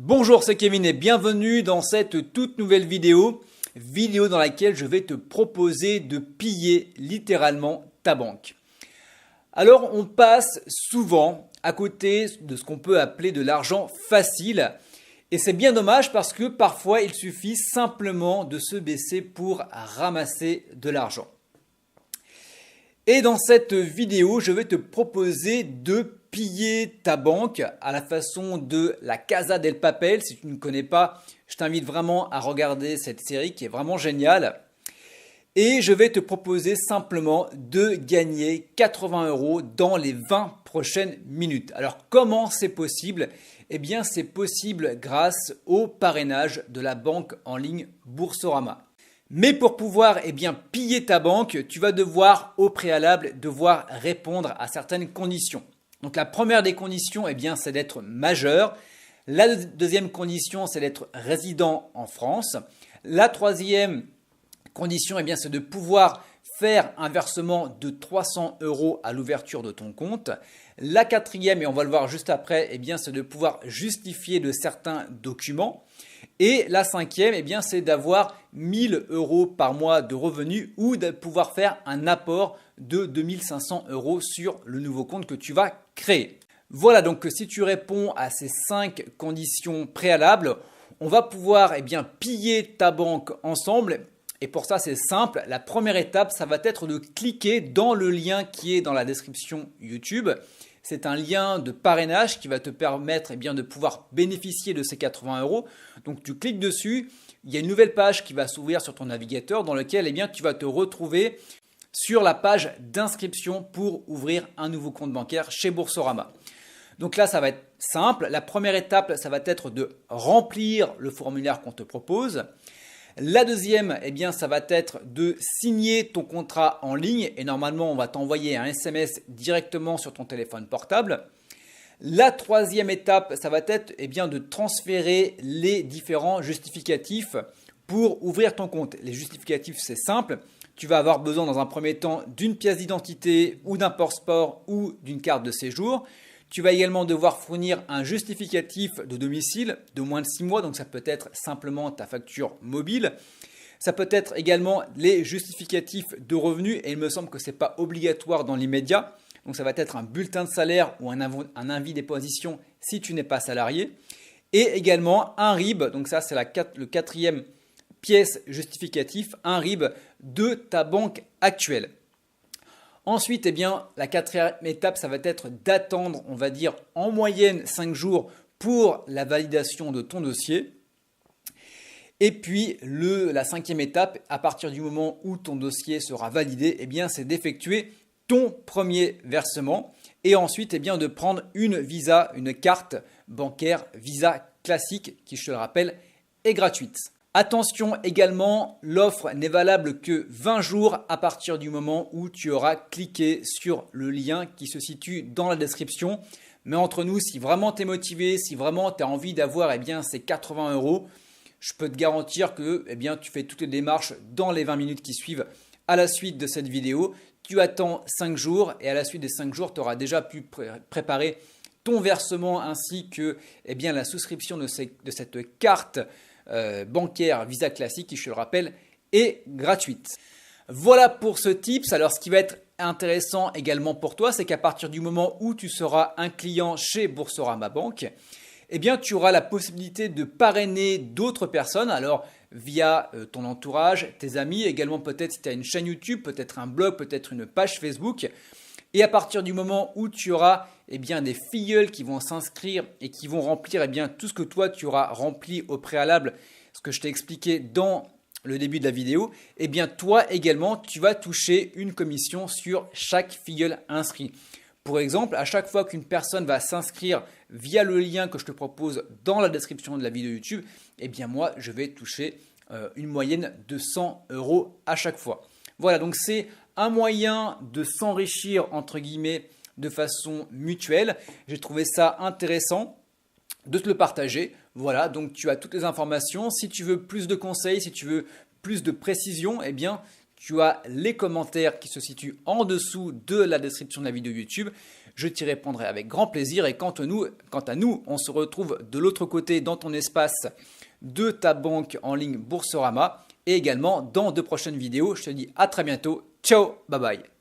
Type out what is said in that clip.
Bonjour, c'est Kevin et bienvenue dans cette toute nouvelle vidéo dans laquelle je vais te proposer de piller littéralement ta banque. Alors on passe souvent à côté de ce qu'on peut appeler de l'argent facile et c'est bien dommage parce que parfois il suffit simplement de se baisser pour ramasser de l'argent. Et dans cette vidéo, je vais te proposer de piller ta banque à la façon de la Casa del Papel. Si tu ne connais pas, je t'invite vraiment à regarder cette série qui est vraiment géniale. Et je vais te proposer simplement de gagner 80 € dans les 20 prochaines minutes. Alors comment c'est possible? Eh bien c'est possible grâce au parrainage de la banque en ligne Boursorama. Mais pour pouvoir piller ta banque, tu vas devoir au préalable répondre à certaines conditions. Donc la première des conditions, c'est d'être majeur. La deuxième condition, c'est d'être résident en France. La troisième condition, c'est de pouvoir faire un versement de 300 € à l'ouverture de ton compte. La quatrième, et on va le voir juste après, c'est de pouvoir justifier de certains documents. Et la cinquième, c'est d'avoir 1000 € par mois de revenus ou de pouvoir faire un apport de 2500 € sur le nouveau compte que tu vas créer. Voilà, donc si tu réponds à ces 5 conditions préalables, on va pouvoir piller ta banque ensemble. Et pour ça, c'est simple. La première étape, ça va être de cliquer dans le lien qui est dans la description YouTube. C'est un lien de parrainage qui va te permettre de pouvoir bénéficier de ces 80 €. Donc tu cliques dessus, il y a une nouvelle page qui va s'ouvrir sur ton navigateur dans laquelle tu vas te retrouver sur la page d'inscription pour ouvrir un nouveau compte bancaire chez Boursorama. Donc là, ça va être simple. La première étape, ça va être de remplir le formulaire qu'on te propose. La deuxième, ça va être de signer ton contrat en ligne et normalement, on va t'envoyer un SMS directement sur ton téléphone portable. La troisième étape, ça va être de transférer les différents justificatifs pour ouvrir ton compte. Les justificatifs, c'est simple. Tu vas avoir besoin dans un premier temps d'une pièce d'identité ou d'un passeport ou d'une carte de séjour. Tu vas également devoir fournir un justificatif de domicile de moins de 6 mois, donc ça peut être simplement ta facture mobile. Ça peut être également les justificatifs de revenus et il me semble que ce n'est pas obligatoire dans l'immédiat. Donc ça va être un bulletin de salaire ou un avis d'imposition si tu n'es pas salarié. Et également un RIB, donc ça c'est le quatrième pièce justificatif, un RIB de ta banque actuelle. Ensuite, la quatrième étape, ça va être d'attendre, on va dire en moyenne 5 jours pour la validation de ton dossier. Et puis, la cinquième étape, à partir du moment où ton dossier sera validé, c'est d'effectuer ton premier versement et ensuite de prendre une carte bancaire Visa classique qui, je te le rappelle, est gratuite. Attention également, l'offre n'est valable que 20 jours à partir du moment où tu auras cliqué sur le lien qui se situe dans la description. Mais entre nous, si vraiment tu es motivé, si vraiment tu as envie d'avoir ces 80 €, je peux te garantir que tu fais toutes les démarches dans les 20 minutes qui suivent à la suite de cette vidéo. Tu attends 5 jours et à la suite des 5 jours, tu auras déjà pu préparer ton versement ainsi que la souscription de cette carte bancaire Visa classique qui, je le rappelle, est gratuite. Voilà pour ce tips. Alors ce qui va être intéressant également pour toi, c'est qu'à partir du moment où tu seras un client chez Boursorama Bank, tu auras la possibilité de parrainer d'autres personnes, alors via ton entourage, tes amis, également peut-être si tu as une chaîne YouTube, peut-être un blog, peut-être une page Facebook. Et à partir du moment où tu auras des filleuls qui vont s'inscrire et qui vont remplir tout ce que toi tu auras rempli au préalable, ce que je t'ai expliqué dans le début de la vidéo, toi également tu vas toucher une commission sur chaque filleul inscrit. Pour exemple, à chaque fois qu'une personne va s'inscrire via le lien que je te propose dans la description de la vidéo YouTube, moi je vais toucher une moyenne de 100 € à chaque fois. Voilà, donc c'est un moyen de s'enrichir entre guillemets de façon mutuelle. J'ai trouvé ça intéressant de te le partager. Voilà, donc tu as toutes les informations. Si tu veux plus de conseils, si tu veux plus de précision, tu as les commentaires qui se situent en dessous de la description de la vidéo YouTube. je t'y répondrai avec grand plaisir. Et quant à nous, on se retrouve de l'autre côté dans ton espace de ta banque en ligne Boursorama et également dans de prochaines vidéos. Je te dis à très bientôt. Ciao, bye bye.